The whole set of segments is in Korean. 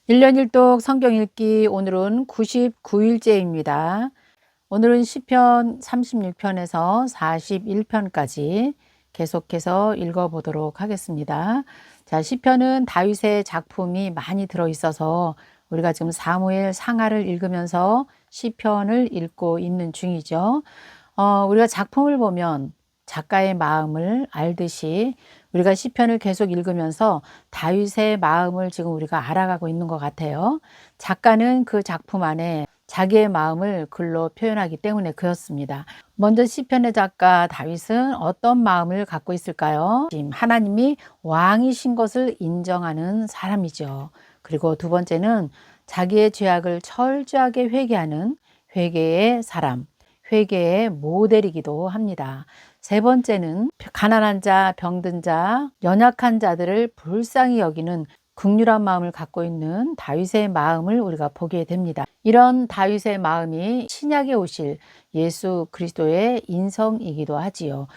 1년 1독 성경 읽기 오늘은 99일째입니다. 오늘은 시편 36편에서 41편까지 계속해서 읽어보도록 하겠습니다. 자, 시편은 다윗의 작품이 많이 들어있어서 우리가 지금 사무엘 상하를 읽으면서 시편을 읽고 있는 중이죠. 우리가 작품을 보면 작가의 마음을 알듯이 우리가 시편을 계속 읽으면서 다윗의 마음을 지금 우리가 알아가고 있는 것 같아요. 작가는 그 작품 안에 자기의 마음을 글로 표현하기 때문에 그렇습니다. 먼저 시편의 작가 다윗은 어떤 마음을 갖고 있을까요? 하나님이 왕이신 것을 인정하는 사람이죠. 그리고 두 번째는 자기의 죄악을 철저하게 회개하는 회개의 사람, 회개의 모델이기도 합니다. 세 번째는 가난한 자, 병든 자, 연약한 자들을 불쌍히 여기는 긍휼한 마음을 갖고 있는 다윗의 마음을 우리가 보게 됩니다. 이런 다윗의 마음이 신약에 오실 예수 그리스도의 인성이기도 하지요.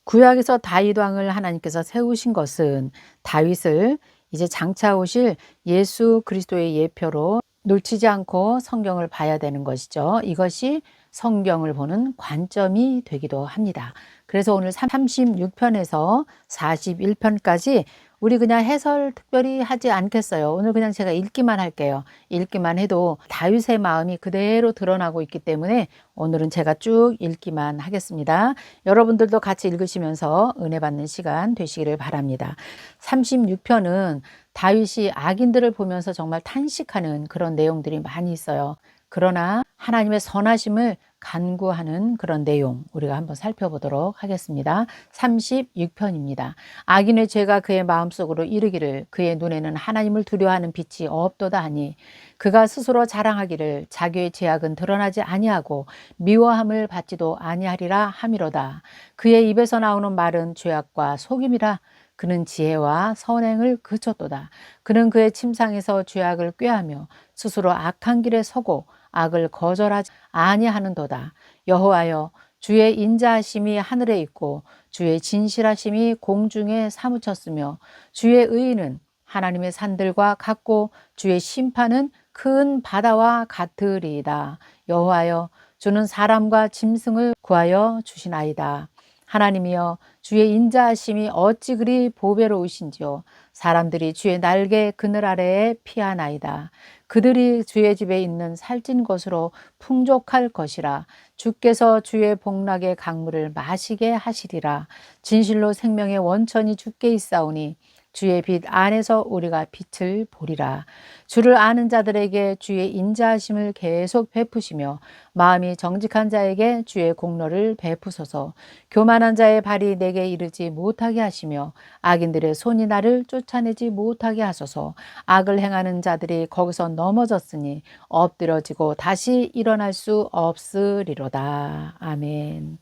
구약에서 다윗 왕을 하나님께서 세우신 것은 다윗을 이제 장차 오실 예수 그리스도의 예표로 놓치지 않고 성경을 봐야 되는 것이죠. 이것이 성경을 보는 관점이 되기도 합니다. 그래서 오늘 36편에서 41편까지 우리 그냥 해설 특별히 하지 않겠어요. 오늘 그냥 제가 읽기만 할게요. 읽기만 해도 다윗의 마음이 그대로 드러나고 있기 때문에 오늘은 제가 쭉 읽기만 하겠습니다. 여러분들도 같이 읽으시면서 은혜 받는 시간 되시기를 바랍니다. 36편은 다윗이 악인들을 보면서 정말 탄식하는 그런 내용들이 많이 있어요. 그러나 하나님의 선하심을 간구하는 그런 내용 우리가 한번 살펴보도록 하겠습니다. 36편입니다. 악인의 죄가 그의 마음속으로 이르기를 그의 눈에는 하나님을 두려워하는 빛이 없도다 하니 그가 스스로 자랑하기를 자기의 죄악은 드러나지 아니하고 미워함을 받지도 아니하리라 하미로다. 그의 입에서 나오는 말은 죄악과 속임이라. 그는 지혜와 선행을 그쳤도다. 그는 그의 침상에서 죄악을 꾀하며 스스로 악한 길에 서고 악을 거절하지 아니하는도다. 여호와여, 주의 인자하심이 하늘에 있고 주의 진실하심이 공중에 사무쳤으며 주의 의의는 하나님의 산들과 같고 주의 심판은 큰 바다와 같으리이다. 여호와여, 주는 사람과 짐승을 구하여 주시나이다. 하나님이여, 주의 인자하심이 어찌 그리 보배로우신지요. 사람들이 주의 날개 그늘 아래에 피하나이다. 그들이 주의 집에 있는 살찐 것으로 풍족할 것이라. 주께서 주의 복락의 강물을 마시게 하시리라. 진실로 생명의 원천이 주께 있사오니 주의 빛 안에서 우리가 빛을 보리라. 주를 아는 자들에게 주의 인자하심을 계속 베푸시며 마음이 정직한 자에게 주의 공로를 베푸소서. 교만한 자의 발이 내게 이르지 못하게 하시며 악인들의 손이 나를 쫓아내지 못하게 하소서. 악을 행하는 자들이 거기서 넘어졌으니 엎드러지고 다시 일어날 수 없으리로다. 아멘.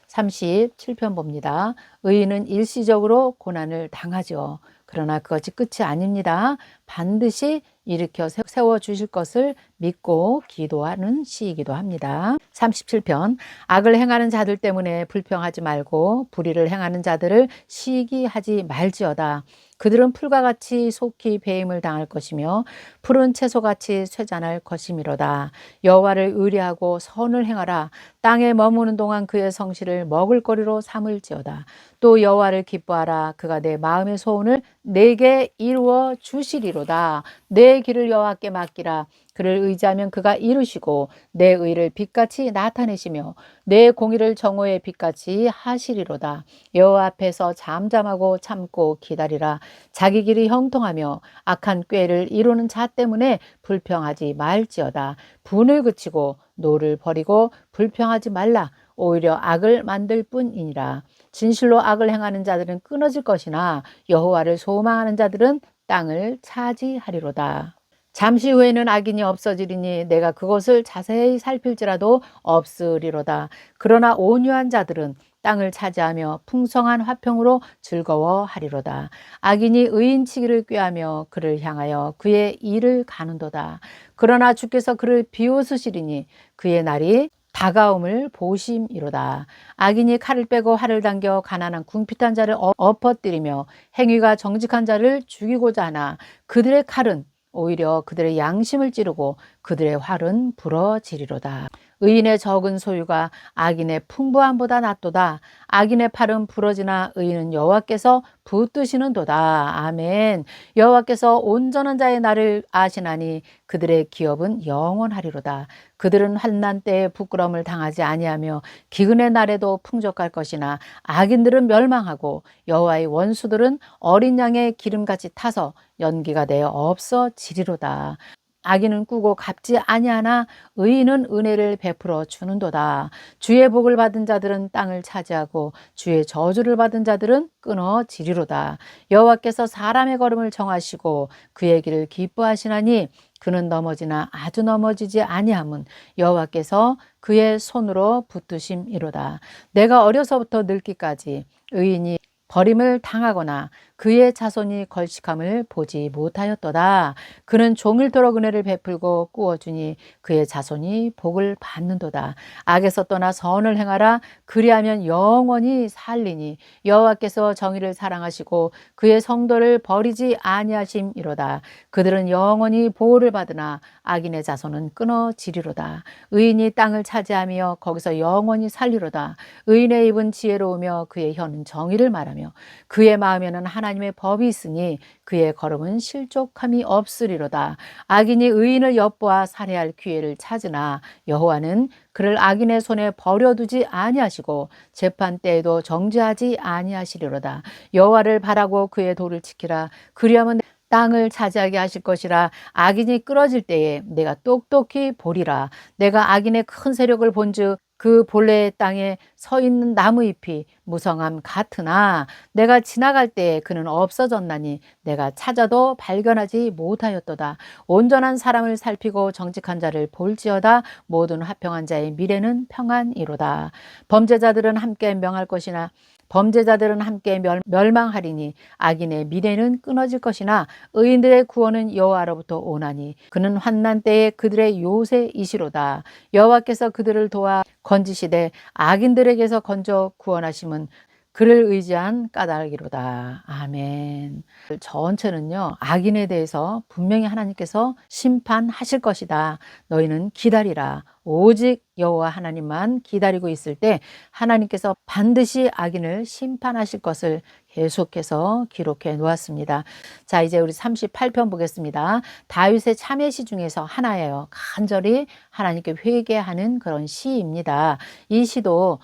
37편 봅니다. 의인은 일시적으로 고난을 당하죠. 그러나 그것이 끝이 아닙니다. 반드시 일으켜 세워 주실 것을 믿고 기도하는 시이기도 합니다. 37편 악을 행하는 자들 때문에 불평하지 말고 불의를 행하는 자들을 시기하지 말지어다. 그들은 풀과 같이 속히 배임을 당할 것이며 푸른 채소같이 쇠잔할 것이미로다. 여호와를 의뢰하고 선을 행하라. 땅에 머무는 동안 그의 성실을 먹을거리로 삼을지어다. 또 여호와를 기뻐하라. 그가 내 마음의 소원을 내게 이루어 주시리로다. 내 길을 여호와께 맡기라. 그를 의지하면 그가 이루시고 내 의를 빛같이 나타내시며 내 공의를 정오의 빛같이 하시리로다. 여호와 앞에서 잠잠하고 참고 기다리라. 자기 길이 형통하며 악한 꾀를 이루는 자 때문에 불평하지 말지어다. 분을 그치고 노를 버리고 불평하지 말라. 오히려 악을 만들 뿐이니라. 진실로 악을 행하는 자들은 끊어질 것이나 여호와를 소망하는 자들은 땅을 차지하리로다. 잠시 후에는 악인이 없어지리니 내가 그것을 자세히 살필지라도 없으리로다. 그러나 온유한 자들은 땅을 차지하며 풍성한 화평으로 즐거워하리로다. 악인이 의인치기를 꾀하며 그를 향하여 그의 일을 가는도다. 그러나 주께서 그를 비웃으시리니 그의 날이 다가옴을 보심이로다. 악인이 칼을 빼고 활을 당겨 가난한 궁핍한 자를 엎어뜨리며 행위가 정직한 자를 죽이고자 하나 그들의 칼은 오히려 그들의 양심을 찌르고 그들의 활은 부러지리로다. 의인의 적은 소유가 악인의 풍부함보다 낫도다. 악인의 팔은 부러지나 의인은 여호와께서 붙드시는도다. 아멘. 여호와께서 온전한 자의 날을 아시나니 그들의 기업은 영원하리로다. 그들은 환난 때에 부끄러움을 당하지 아니하며 기근의 날에도 풍족할 것이나 악인들은 멸망하고 여호와의 원수들은 어린 양의 기름같이 타서 연기가 되어 없어지리로다. 악인은 꾸고 갚지 아니하나 의인은 은혜를 베풀어 주는도다. 주의 복을 받은 자들은 땅을 차지하고 주의 저주를 받은 자들은 끊어지리로다. 여호와께서 사람의 걸음을 정하시고 그의 길을 기뻐하시나니 그는 넘어지나 아주 넘어지지 아니함은 여호와께서 그의 손으로 붙드심이로다. 내가 어려서부터 늙기까지 의인이 버림을 당하거나 그의 자손이 걸식함을 보지 못하였도다. 그는 종일토록 은혜를 베풀고 꾸어주니 그의 자손이 복을 받는도다. 악에서 떠나 선을 행하라. 그리하면 영원히 살리니 여호와께서 정의를 사랑하시고 그의 성도를 버리지 아니하심이로다. 그들은 영원히 보호를 받으나 악인의 자손은 끊어지리로다. 의인이 땅을 차지하며 거기서 영원히 살리로다. 의인의 입은 지혜로우며 그의 혀는 정의를 말하며 그의 마음에는 하나님의 법이 있으니 그의 걸음은 실족함이 없으리로다. 악인이 의인을 엿보아 살해할 기회를 찾으나 여호와는 그를 악인의 손에 버려두지 아니하시고 재판 때에도 정죄하지 아니하시리로다. 여호와를 바라고 그의 도를 지키라. 그리하면 땅을 차지하게 하실 것이라. 악인이 끊어질 때에 내가 똑똑히 보리라. 내가 악인의 큰 세력을 본즉 그 본래의 땅에 서 있는 나무잎이 무성함 같으나 내가 지나갈 때에 그는 없어졌나니 내가 찾아도 발견하지 못하였도다. 온전한 사람을 살피고 정직한 자를 볼지어다. 모든 화평한 자의 미래는 평안이로다. 범죄자들은 함께 명할 것이나 범죄자들은 함께 멸망하리니 악인의 미래는 끊어질 것이나 의인들의 구원은 여호와로부터 오나니 그는 환난 때에 그들의 요새이시로다. 여호와께서 그들을 도와 건지시되 악인들에게서 건져 구원하심은 그를 의지한 까닭이로다. 아멘. 전체는요, 악인에 대해서 분명히 하나님께서 심판하실 것이다. 너희는 기다리라. 오직 여호와 하나님만 기다리고 있을 때 하나님께서 반드시 악인을 심판하실 것을 계속해서 기록해 놓았습니다. 자, 이제 우리 38편 보겠습니다. 다윗의 참회시 중에서 하나예요. 간절히 하나님께 회개하는 그런 시입니다. 이 시도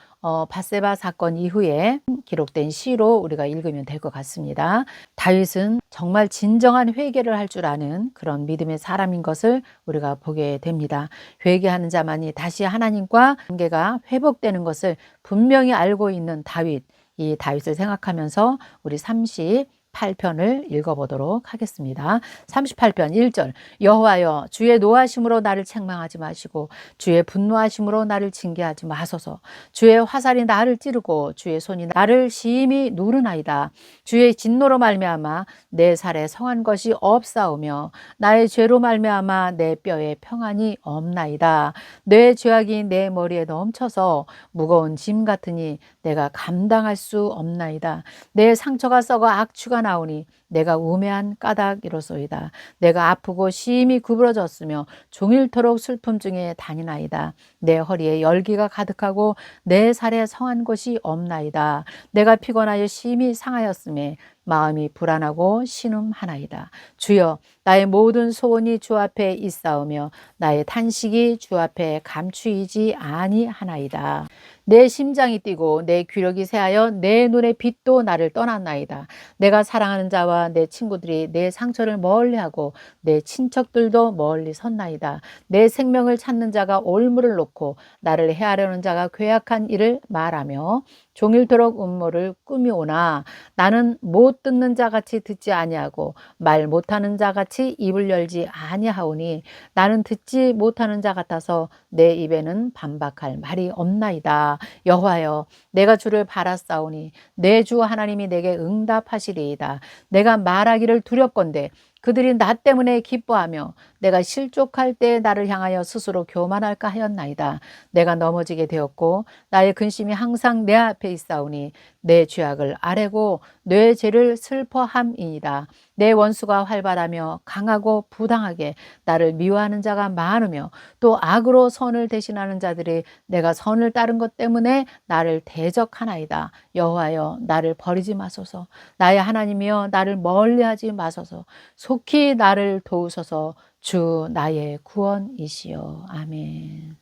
밧세바 사건 이후에 기록된 시로 우리가 읽으면 될 것 같습니다. 다윗은 정말 진정한 회개를 할 줄 아는 그런 믿음의 사람인 것을 우리가 보게 됩니다. 회개하는 자만이 다시 하나님과 관계가 회복되는 것을 분명히 알고 있는 다윗, 이 다윗을 생각하면서 우리 38편을 읽어보도록 하겠습니다. 38편 1절 여호와여 주의 노하심으로 나를 책망하지 마시고 주의 분노하심으로 나를 징계하지 마소서. 주의 화살이 나를 찌르고 주의 손이 나를 심히 누르나이다. 주의 진노로 말미암아 내 살에 성한 것이 없사오며 나의 죄로 말미암아 내 뼈에 평안이 없나이다. 내 죄악이 내 머리에 넘쳐서 무거운 짐 같으니 내가 감당할 수 없나이다. 내 상처가 썩어 악취가 나오니 내가 우매한 까닭이로소이다. 내가 아프고 심히 구부러졌으며 종일토록 슬픔 중에 다니나이다. 내 허리에 열기가 가득하고 내 살에 성한 곳이 없나이다. 내가 피곤하여 심히 상하였음에 마음이 불안하고 신음하나이다. 주여 나의 모든 소원이 주 앞에 있사오며 나의 탄식이 주 앞에 감추이지 아니하나이다. 내 심장이 뛰고 내 귀력이 쇠하여 내 눈의 빛도 나를 떠났나이다. 내가 사랑하는 자와 내 친구들이 내 상처를 멀리하고 내 친척들도 멀리 섰나이다. 내 생명을 찾는 자가 올무를 놓고 나를 해하려는 자가 괴악한 일을 말하며 종일토록 음모를 꾸미오나 나는 못 듣는 자같이 듣지 아니하고 말 못하는 자같이 입을 열지 아니하오니 나는 듣지 못하는 자 같아서 내 입에는 반박할 말이 없나이다. 여호와여 내가 주를 바라싸우니 내 주 하나님이 내게 응답하시리이다. 내가 말하기를 두렵건대 그들이 나 때문에 기뻐하며 내가 실족할 때 나를 향하여 스스로 교만할까 하였나이다. 내가 넘어지게 되었고 나의 근심이 항상 내 앞에 있사오니 내 죄악을 아뢰고 내 죄를 슬퍼함이니이다. 내 원수가 활발하며 강하고 부당하게 나를 미워하는 자가 많으며 또 악으로 선을 대신하는 자들이 내가 선을 따른 것 때문에 나를 대적하나이다. 여호와여 나를 버리지 마소서. 나의 하나님이여 나를 멀리하지 마소서. 속히 나를 도우소서. 주 나의 구원이시여. 아멘.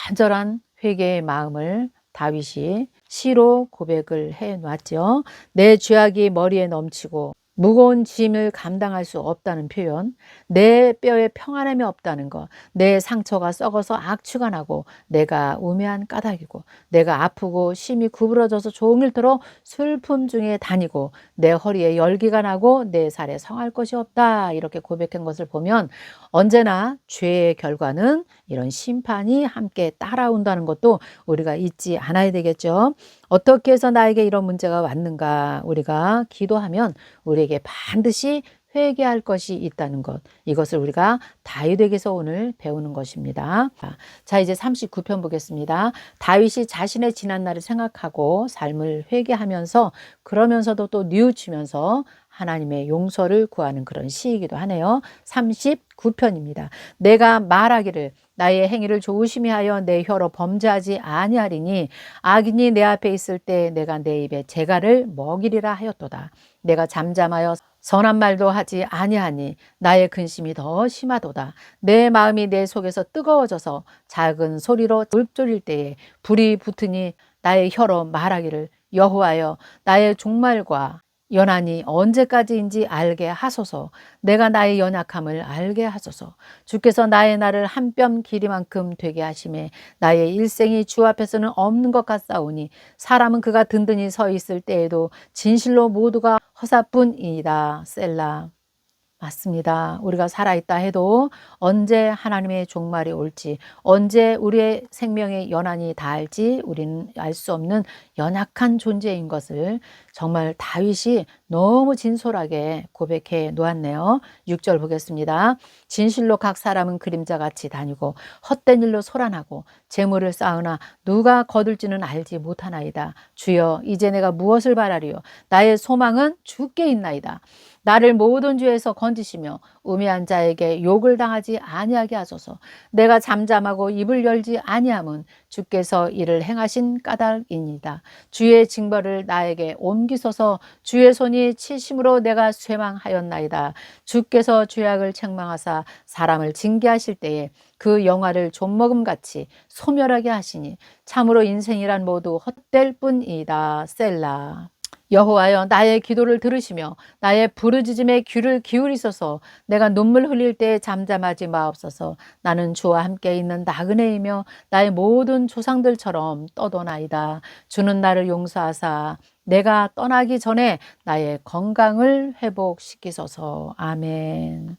간절한 회개의 마음을 다윗이 시로 고백을 해 놨죠. 내 죄악이 머리에 넘치고 무거운 짐을 감당할 수 없다는 표현, 내 뼈에 평안함이 없다는 것, 내 상처가 썩어서 악취가 나고 내가 우매한 까닭이고 내가 아프고 심히 구부러져서 종일토록 슬픔 중에 다니고 내 허리에 열기가 나고 내 살에 성할 것이 없다, 이렇게 고백한 것을 보면 언제나 죄의 결과는 이런 심판이 함께 따라온다는 것도 우리가 잊지 않아야 되겠죠. 어떻게 해서 나에게 이런 문제가 왔는가, 우리가 기도하면 우리에게 반드시 회개할 것이 있다는 것, 이것을 우리가 다윗에게서 오늘 배우는 것입니다. 자, 이제 39편 보겠습니다. 다윗이 자신의 지난날을 생각하고 삶을 회개하면서 그러면서도 또 뉘우치면서 하나님의 용서를 구하는 그런 시이기도 하네요. 39편입니다. 내가 말하기를 나의 행위를 조심히 하여 내 혀로 범죄하지 아니하리니 악인이 내 앞에 있을 때 내가 내 입에 재갈을 먹이리라 하였도다. 내가 잠잠하여 선한 말도 하지 아니하니 나의 근심이 더 심하도다. 내 마음이 내 속에서 뜨거워져서 작은 소리로 읊조릴 때에 불이 붙으니 나의 혀로 말하기를 여호와여 나의 종말과 연한이 언제까지인지 알게 하소서. 내가 나의 연약함을 알게 하소서. 주께서 나의 날을 한 뼘 길이만큼 되게 하심에 나의 일생이 주 앞에서는 없는 것 같사오니 사람은 그가 든든히 서 있을 때에도 진실로 모두가 허사뿐이니이다. 셀라. 맞습니다. 우리가 살아있다 해도 언제 하나님의 종말이 올지, 언제 우리의 생명의 연한이 닿을지 우리는 알 수 없는 연약한 존재인 것을 정말 다윗이 너무 진솔하게 고백해 놓았네요. 6절 보겠습니다. 진실로 각 사람은 그림자같이 다니고 헛된 일로 소란하고 재물을 쌓으나 누가 거둘지는 알지 못하나이다. 주여 이제 내가 무엇을 바라리요? 나의 소망은 주께 있나이다. 나를 모든 죄에서 건지시며 우매한 자에게 욕을 당하지 아니하게 하소서. 내가 잠잠하고 입을 열지 아니함은 주께서 이를 행하신 까닭입니다. 주의 징벌을 나에게 옮기소서. 주의 손이 치심으로 내가 쇠망하였나이다. 주께서 죄악을 책망하사 사람을 징계하실 때에 그 영화를 좀먹음같이 소멸하게 하시니 참으로 인생이란 모두 헛될 뿐이다. 셀라. 여호와여 나의 기도를 들으시며 나의 부르짖음에 귀를 기울이소서. 내가 눈물 흘릴 때 잠잠하지 마옵소서. 나는 주와 함께 있는 나그네이며 나의 모든 조상들처럼 떠도나이다. 주는 나를 용서하사 내가 떠나기 전에 나의 건강을 회복시키소서. 아멘.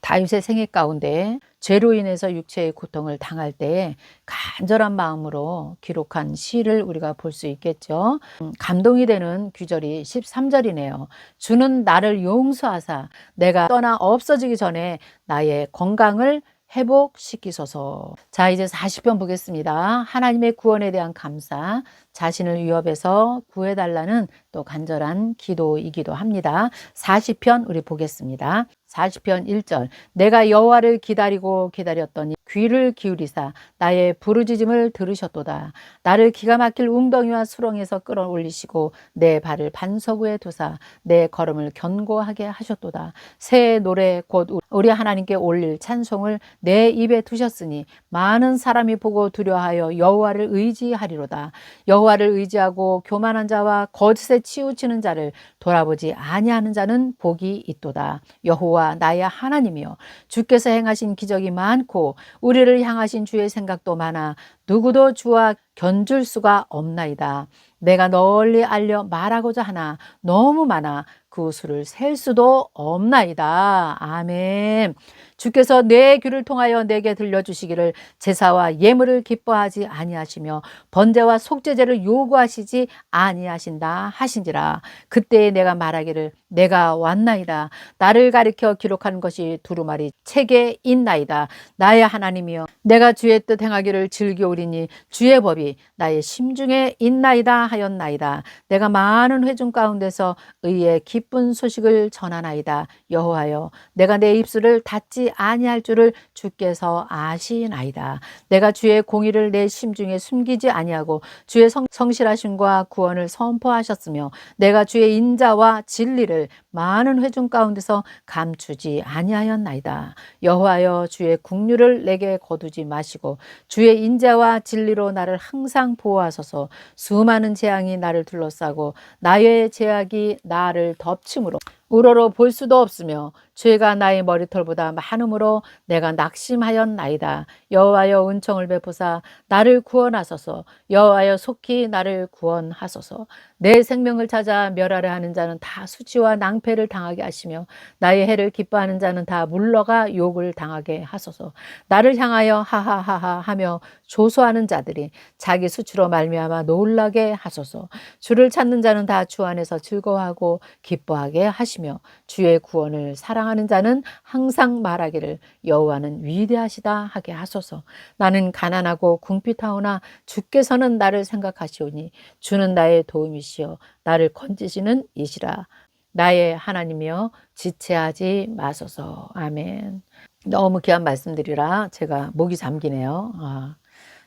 다윗의 생애 가운데 죄로 인해서 육체의 고통을 당할 때에 간절한 마음으로 기록한 시를 우리가 볼 수 있겠죠. 감동이 되는 구절이 13절이네요. 주는 나를 용서하사 내가 떠나 없어지기 전에 나의 건강을 회복시키소서. 자, 이제 40편 보겠습니다. 하나님의 구원에 대한 감사, 자신을 위협에서 구해달라는 또 간절한 기도이기도 합니다. 40편 우리 보겠습니다. 40편 1절 내가 여호와를 기다리고 기다렸더니 귀를 기울이사 나의 부르짖음을 들으셨도다. 나를 기가 막힐 웅덩이와 수렁에서 끌어올리시고 내 발을 반석 위에 두사 내 걸음을 견고하게 하셨도다. 새 노래 곧 우리 하나님께 올릴 찬송을 내 입에 두셨으니 많은 사람이 보고 두려워하여 여호와를 의지하리로다. 여호와를 의지하고 교만한 자와 거짓에 치우치는 자를 돌아보지 아니하는 자는 복이 있도다. 여호와 나의 하나님이여 주께서 행하신 기적이 많고 우리를 향하신 주의 생각도 많아 누구도 주와 견줄 수가 없나이다. 내가 널리 알려 말하고자 하나 너무 많아 그 수를 셀 수도 없나이다. 아멘. 주께서 내 귀를 통하여 내게 들려주시기를 제사와 예물을 기뻐하지 아니하시며 번제와 속죄제를 요구하시지 아니하신다 하신지라. 그때에 내가 말하기를 내가 왔나이다. 나를 가리켜 기록한 것이 두루마리 책에 있나이다. 나의 하나님이여 내가 주의 뜻 행하기를 즐겨오리니 주의 법이 나의 심중에 있나이다 하였나이다. 내가 많은 회중 가운데서 의의 기쁜 소식을 전하나이다. 여호와여 내가 내 입술을 닫지 아니할 줄을 주께서 아시나이다. 내가 주의 공의를 내 심중에 숨기지 아니하고 주의 성실하심과 구원을 선포하셨으며 내가 주의 인자와 진리를 많은 회중 가운데서 감추지 아니하였나이다. 여호와여 주의 국류를 내게 거두지 마시고 주의 인자와 진리로 나를 항상 보호하소서. 수많은 재앙이 나를 둘러싸고 나의 죄악이 나를 덮침으로 우러러 볼 수도 없으며 죄가 나의 머리털보다 많음으로 내가 낙심하였나이다. 여호와여 은총을 베푸사 나를 구원하소서. 여호와여 속히 나를 구원하소서. 내 생명을 찾아 멸하려 하는 자는 다 수치와 낭패를 당하게 하시며 나의 해를 기뻐하는 자는 다 물러가 욕을 당하게 하소서. 나를 향하여 하하하하 하며 조소하는 자들이 자기 수치로 말미암아 놀라게 하소서. 주를 찾는 자는 다 주 안에서 즐거워하고 기뻐하게 하시며 주의 구원을 사랑하는 자는 항상 말하기를 여호와는 위대하시다 하게 하소서. 나는 가난하고 궁핍하오나 주께서는 나를 생각하시오니 주는 나의 도움이시여 나를 건지시는 이시라. 나의 하나님이여 지체하지 마소서. 아멘. 너무 귀한 말씀드리라 제가 목이 잠기네요.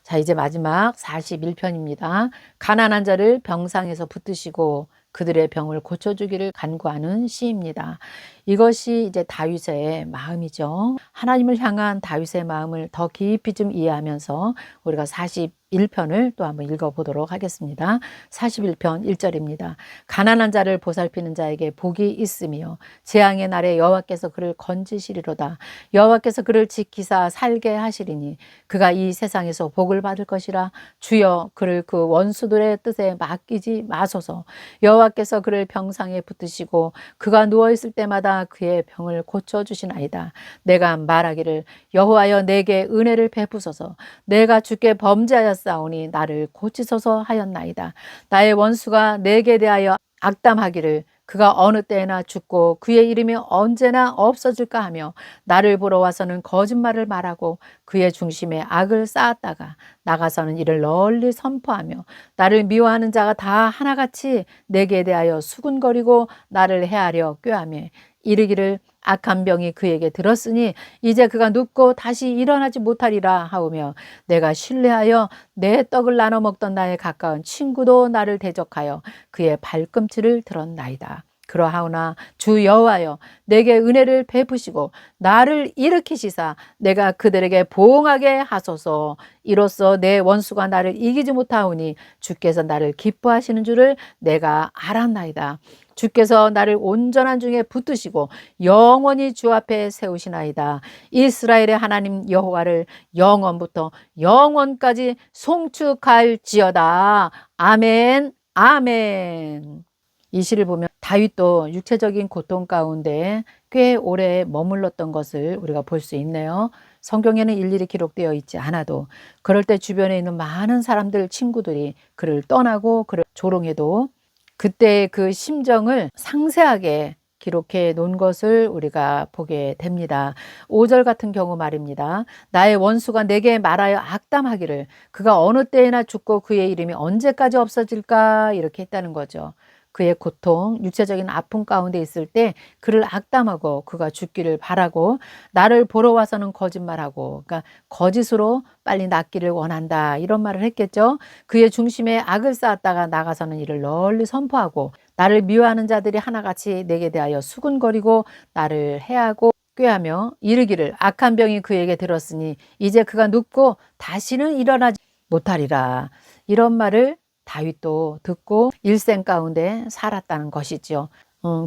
자, 이제 마지막 41편입니다. 가난한 자를 병상에서 붙드시고 그들의 병을 고쳐주기를 간구하는 시입니다. 이것이 이제 다윗의 마음이죠. 하나님을 향한 다윗의 마음을 더 깊이 좀 이해하면서 우리가 41편을 또 한번 읽어보도록 하겠습니다. 41편 1절입니다. 가난한 자를 보살피는 자에게 복이 있으며 재앙의 날에 여호와께서 그를 건지시리로다. 여호와께서 그를 지키사 살게 하시리니 그가 이 세상에서 복을 받을 것이라. 주여 그를 그 원수들의 뜻에 맡기지 마소서. 여호와께서 그를 병상에 붙으시고 그가 누워있을 때마다 그의 병을 고쳐주시나이다. 내가 말하기를 여호와여 내게 은혜를 베푸소서. 내가 주께 범죄하였사오니 나를 고치소서 하였나이다. 나의 원수가 내게 대하여 악담하기를 그가 어느 때나 죽고 그의 이름이 언제나 없어질까 하며 나를 보러 와서는 거짓말을 말하고 그의 중심에 악을 쌓았다가 나가서는 이를 널리 선포하며 나를 미워하는 자가 다 하나같이 내게 대하여 수군거리고 나를 해하려 꾀하며 이르기를 악한 병이 그에게 들었으니 이제 그가 눕고 다시 일어나지 못하리라 하오며 내가 신뢰하여 내 떡을 나눠 먹던 나의 가까운 친구도 나를 대적하여 그의 발꿈치를 들었나이다. 그러하오나 주 여호와여 내게 은혜를 베푸시고 나를 일으키시사 내가 그들에게 보응하게 하소서. 이로써 내 원수가 나를 이기지 못하오니 주께서 나를 기뻐하시는 줄을 내가 알았나이다. 주께서 나를 온전한 중에 붙드시고 영원히 주 앞에 세우시나이다. 이스라엘의 하나님 여호와를 영원부터 영원까지 송축할지어다. 아멘 아멘. 이 시를 보면 다윗도 육체적인 고통 가운데 꽤 오래 머물렀던 것을 우리가 볼 수 있네요. 성경에는 일일이 기록되어 있지 않아도 그럴 때 주변에 있는 많은 사람들, 친구들이 그를 떠나고 그를 조롱해도 그때 그 심정을 상세하게 기록해 놓은 것을 우리가 보게 됩니다. 5절 같은 경우 말입니다. 나의 원수가 내게 말하여 악담하기를 그가 어느 때에나 죽고 그의 이름이 언제까지 없어질까 이렇게 했다는 거죠. 그의 고통, 육체적인 아픔 가운데 있을 때 그를 악담하고 그가 죽기를 바라고 나를 보러 와서는 거짓말하고 그러니까 거짓으로 빨리 낫기를 원한다 이런 말을 했겠죠. 그의 중심에 악을 쌓았다가 나가서는 이를 널리 선포하고 나를 미워하는 자들이 하나같이 내게 대하여 수군거리고 나를 해하고 꾀하며 이르기를 악한 병이 그에게 들었으니 이제 그가 눕고 다시는 일어나지 못하리라. 이런 말을 다윗도 듣고 일생 가운데 살았다는 것이죠.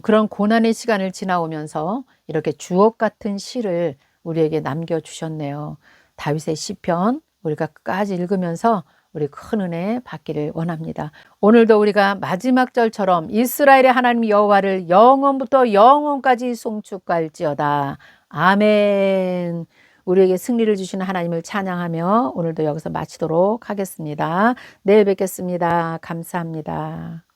그런 고난의 시간을 지나오면서 이렇게 주옥 같은 시를 우리에게 남겨주셨네요. 다윗의 시편 우리가 끝까지 읽으면서 우리 큰 은혜 받기를 원합니다. 오늘도 우리가 마지막 절처럼 이스라엘의 하나님 여호와를 영원부터 영원까지 송축할지어다. 아멘. 우리에게 승리를 주시는 하나님을 찬양하며 오늘도 여기서 마치도록 하겠습니다. 내일 뵙겠습니다. 감사합니다.